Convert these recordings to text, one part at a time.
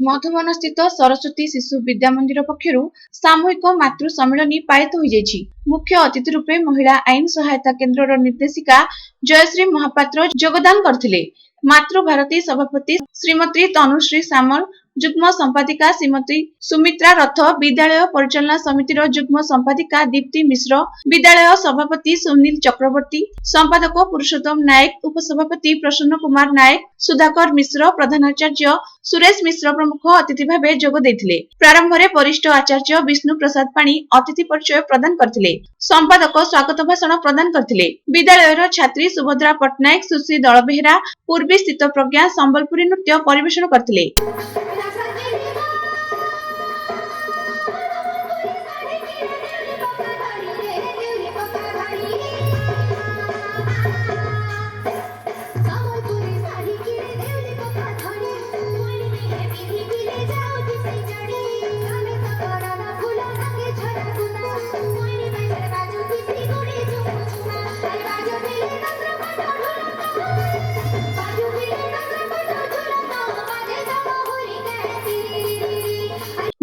मधुबन स्थित सरस्वती शिशु विद्या मंदिर पक्षर सामूहिक मातृ सम्मेलन पालित हो मुख्य अतिथि रूपे महिला आईन सहायता केन्द्र निर्देशिका जयश्री महापात्र योगदान करथिले। मातृभारती सभापति श्रीमती तनुश्री सामल, जुग्म संपादिका श्रीमती सुमित्रा रथ, विद्यालय परिचालना समितिर जुग्म संपादिका दीप्ति मिश्र, विद्यालय सभापति सुनील चक्रवर्ती, संपादक पुरुषोत्तम नायक, उपसभापति प्रसन्न कुमार नायक, सुधाकर मिश्र, प्रधानाचार्य सुरेश मिश्र प्रमुख अतिथि भावे जोग देथिले। प्रारंभ में वरिष्ठ आचार्य विष्णु प्रसाद पाणी अतिथि परिचय प्रदान करथिले। संपादक स्वागत भाषण प्रदान करथिले। विद्यालयर छात्री सुभद्रा पट्टनायक, सुश्री दलबेहरा, पूर्वी स्थित प्रज्ञा संबलपुरी नृत्य परिवेषण करथिले।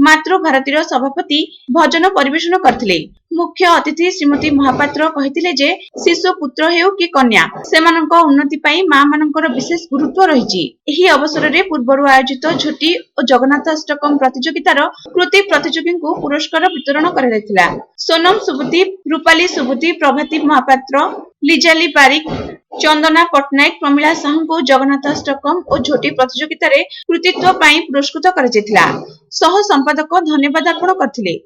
मातृभारतीर सभापति भजन परिवेषण करथिले। मुख्य अतिथि श्रीमती महापात्र कहिथिले जे शिशु पुत्र हेउ कि कन्या सेमानक उन्नति पई मां मानकर विशेष गुरुत्व रहिछि। एही अवसर रे पूर्वरु आयोजित झोटी और जगन्नाथ अष्टकम प्रतियोगितार कृति प्रतियोगी को पुरस्कार वितरण करा जायतिला। सोनम सुबुद्धि, रूपाली सुबुद्धि, प्रभाती महापात्र, लिजाली बारिक, चंदना पट्टनायक, प्रमिला साहू को जगन्नाथ अष्टकम और झोटी प्रतियोगिता रे कृतित्व पई पुरस्कृत करा जायतिला। सह संपादक धन्यवाद अर्पण करथिले।